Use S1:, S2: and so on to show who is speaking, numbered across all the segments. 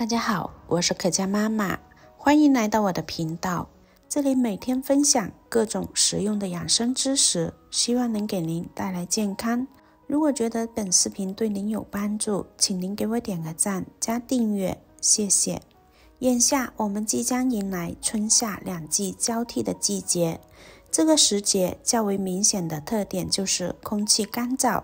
S1: 大家好，我是可嘉妈妈，欢迎来到我的频道。这里每天分享各种实用的养生知识，希望能给您带来健康。如果觉得本视频对您有帮助，请您给我点个赞加订阅，谢谢。眼下我们即将迎来春夏两季交替的季节，这个时节较为明显的特点就是空气干燥。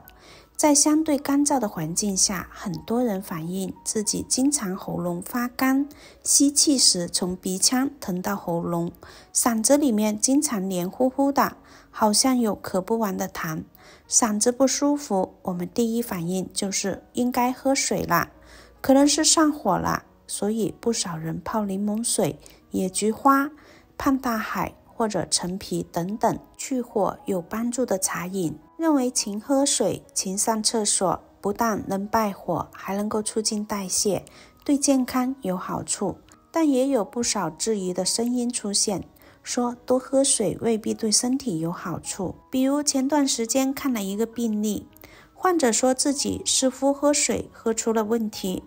S1: 在相对干燥的环境下，很多人反映自己经常喉咙发干，吸气时从鼻腔疼到喉咙，嗓子里面经常黏糊糊的，好像有咳不完的痰。嗓子不舒服，我们第一反应就是应该喝水啦，可能是上火了，所以不少人泡柠檬水、野菊花、胖大海或者陈皮等等去火有帮助的茶饮，认为勤喝水、勤上厕所不但能败火，还能够促进代谢，对健康有好处。但也有不少质疑的声音出现，说多喝水未必对身体有好处。比如前段时间看了一个病例，患者说自己似乎喝水喝出了问题，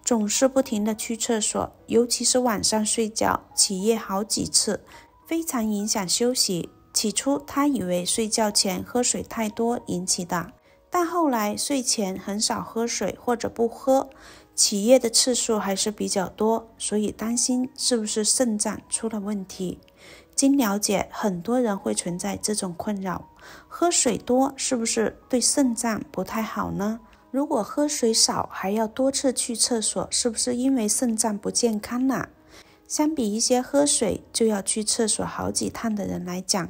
S1: 总是不停地去厕所，尤其是晚上睡觉，起夜好几次，非常影响休息。起初他以为睡觉前喝水太多引起的，但后来睡前很少喝水或者不喝，起夜的次数还是比较多，所以担心是不是肾脏出了问题。经了解，很多人会存在这种困扰，喝水多是不是对肾脏不太好呢？如果喝水少还要多次去厕所，是不是因为肾脏不健康呢？相比一些喝水就要去厕所好几趟的人来讲，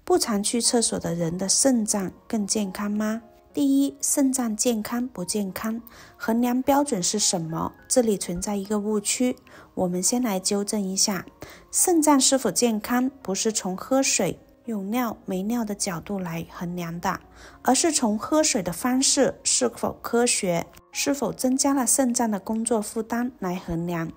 S1: 不常去厕所的人的肾脏更健康吗？第一，肾脏健康不健康，衡量标准是什么？这里存在一个误区，我们先来纠正一下。肾脏是否健康，不是从喝水有尿没尿的角度来衡量的，而是从喝水的方式是否科学，是否增加了肾脏的工作负担来衡量。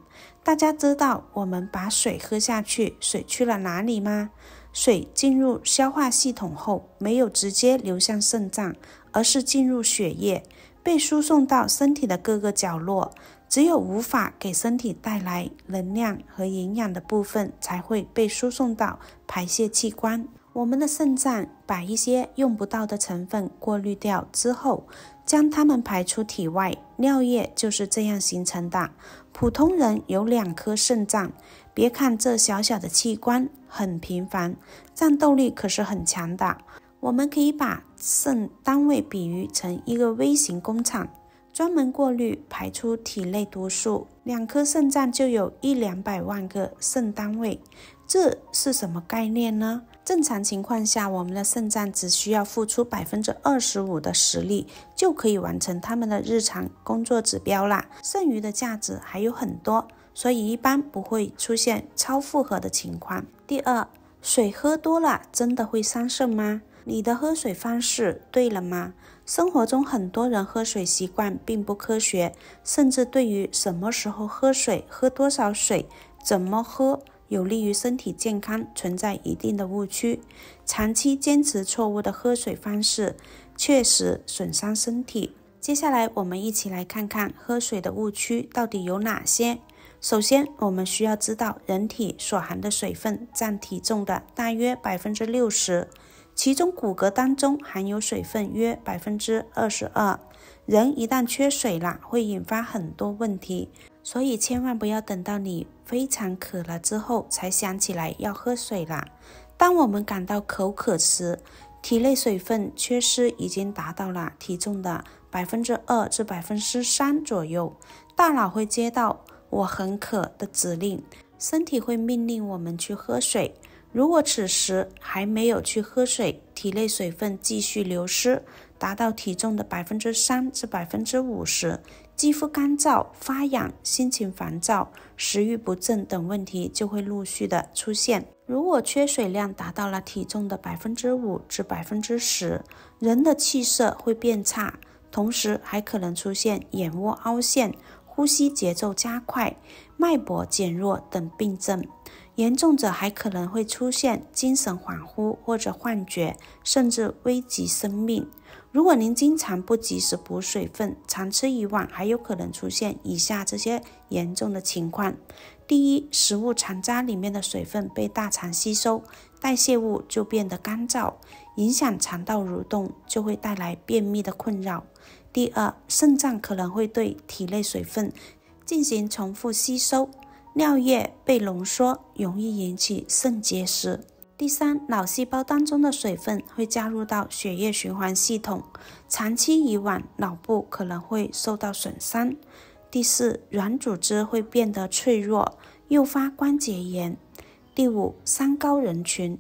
S1: 大家知道我们把水喝下去，水去了哪里吗？水进入消化系统后，没有直接流向肾脏，而是进入血液，被输送到身体的各个角落。只有无法给身体带来能量和营养的部分，才会被输送到排泄器官。我们的肾脏把一些用不到的成分过滤掉之后，将它们排出体外，尿液就是这样形成的。普通人有2颗肾脏，别看这小小的器官很平凡，战斗力可是很强的。我们可以把肾单位比喻成一个微型工厂，专门过滤排出体内毒素，2颗肾脏就有100-200万个肾单位。这是什么概念呢？正常情况下，我们的肾脏只需要付出25%的实力，就可以完成他们的日常工作指标啦，剩余的价值还有很多，所以一般不会出现超负荷的情况。第二，水喝多了真的会伤肾吗？你的喝水方式对了吗？生活中很多人喝水习惯并不科学，甚至对于什么时候喝水、喝多少水、怎么喝有利于身体健康存在一定的误区。长期坚持错误的喝水方式，确实损伤身体。接下来我们一起来看看喝水的误区到底有哪些。首先，我们需要知道人体所含的水分占体重的大约 60%， 其中骨骼当中含有水分约 22%。 人一旦缺水了，会引发很多问题，所以千万不要等到你非常渴了之后才想起来要喝水啦。当我们感到口渴时，体内水分缺失已经达到了体重的 2%至 3% 左右，大脑会接到我很渴的指令，身体会命令我们去喝水。如果此时还没有去喝水，体内水分继续流失，达到体重的 3% 至 50%， 肌肤干燥、发痒、心情烦躁、食欲不振等问题就会陆续的出现。如果缺水量达到了体重的 5% 至 10%， 人的气色会变差，同时还可能出现眼窝凹陷、呼吸节奏加快、脉搏减弱等病症。严重者还可能会出现精神恍惚或者幻觉，甚至危及生命。如果您经常不及时补水分，常吃以往，还有可能出现以下这些严重的情况。第一，食物残渣里面的水分被大肠吸收，代谢物就变得干燥，影响肠道蠕动，就会带来便秘的困扰。第二，肾脏可能会对体内水分进行重复吸收，尿液被浓缩，容易引起肾结石。第三，脑细胞当中的水分会加入到血液循环系统，长期以往，脑部可能会受到损伤。第四，软组织会变得脆弱，诱发关节炎。第五，三高人群，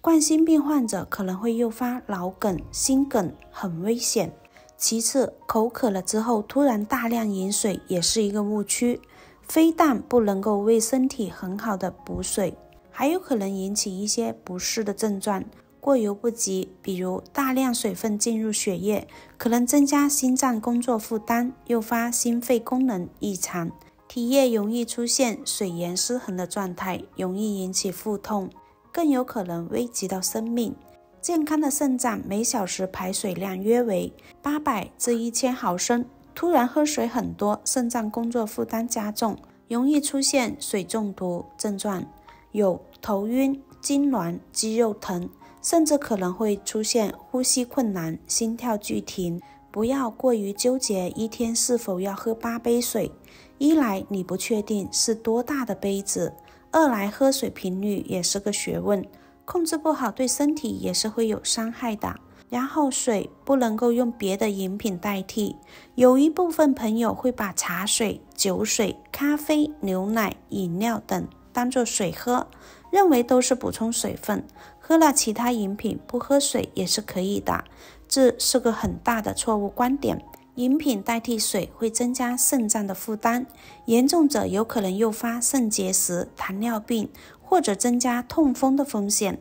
S1: 冠心病患者可能会诱发脑梗、心梗，很危险。其次，口渴了之后突然大量饮水也是一个误区，非但不能够为身体很好的补水，还有可能引起一些不适的症状，过犹不及，比如大量水分进入血液，可能增加心脏工作负担，诱发心肺功能异常，体液容易出现水盐失衡的状态，容易引起腹痛，更有可能危及到生命。健康的肾脏每小时排水量约为800至1000毫升，突然喝水很多，肾脏工作负担加重，容易出现水中毒症状，有头晕、痉挛、肌肉疼，甚至可能会出现呼吸困难、心跳剧停。不要过于纠结一天是否要喝8杯水，一来你不确定是多大的杯子，二来喝水频率也是个学问，控制不好对身体也是会有伤害的。然后水不能够用别的饮品代替，有一部分朋友会把茶水、酒水、咖啡、牛奶、饮料等当作水喝，认为都是补充水分，喝了其他饮品不喝水也是可以的，这是个很大的错误观点。饮品代替水会增加肾脏的负担，严重者有可能诱发肾结石、糖尿病，或者增加痛风的风险。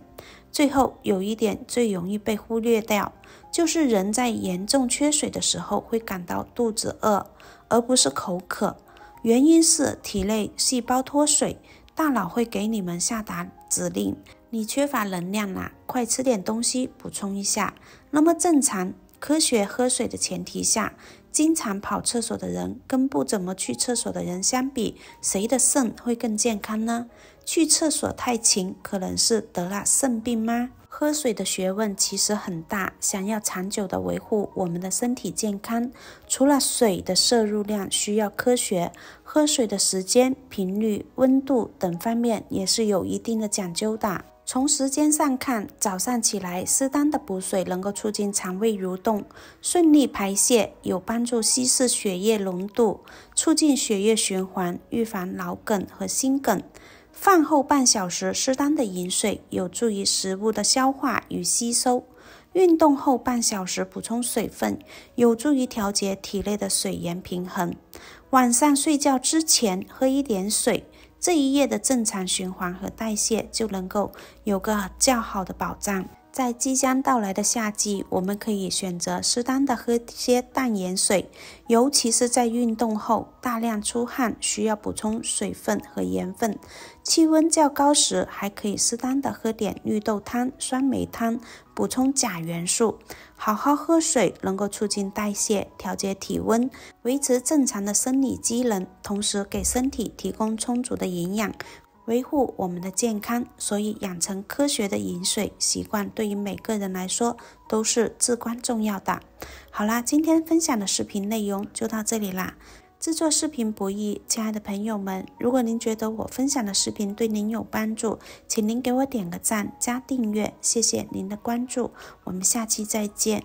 S1: 最后有一点最容易被忽略掉，就是人在严重缺水的时候会感到肚子饿，而不是口渴。原因是体内细胞脱水，大脑会给你们下达指令，你缺乏能量了，快吃点东西补充一下。那么正常科学喝水的前提下，经常跑厕所的人跟不怎么去厕所的人相比，谁的肾会更健康呢？去厕所太勤，可能是得了肾病吗？喝水的学问其实很大，想要长久的维护我们的身体健康，除了水的摄入量需要科学，喝水的时间、频率、温度等方面也是有一定的讲究的。从时间上看，早上起来适当的补水能够促进肠胃蠕动，顺利排泄，有帮助稀释血液浓度，促进血液循环，预防脑梗和心梗。饭后半小时适当的饮水，有助于食物的消化与吸收。运动后半小时补充水分，有助于调节体内的水盐平衡。晚上睡觉之前喝一点水，这一夜的正常循环和代谢就能够有个较好的保障。在即将到来的夏季，我们可以选择适当的喝些淡盐水，尤其是在运动后大量出汗，需要补充水分和盐分。气温较高时，还可以适当的喝点绿豆汤、酸梅汤，补充钾元素。好好喝水能够促进代谢，调节体温，维持正常的生理机能，同时给身体提供充足的营养，维护我们的健康。所以养成科学的饮水习惯对于每个人来说都是至关重要的。好啦，今天分享的视频内容就到这里啦。制作视频不易，亲爱的朋友们，如果您觉得我分享的视频对您有帮助，请您给我点个赞加订阅，谢谢您的关注，我们下期再见。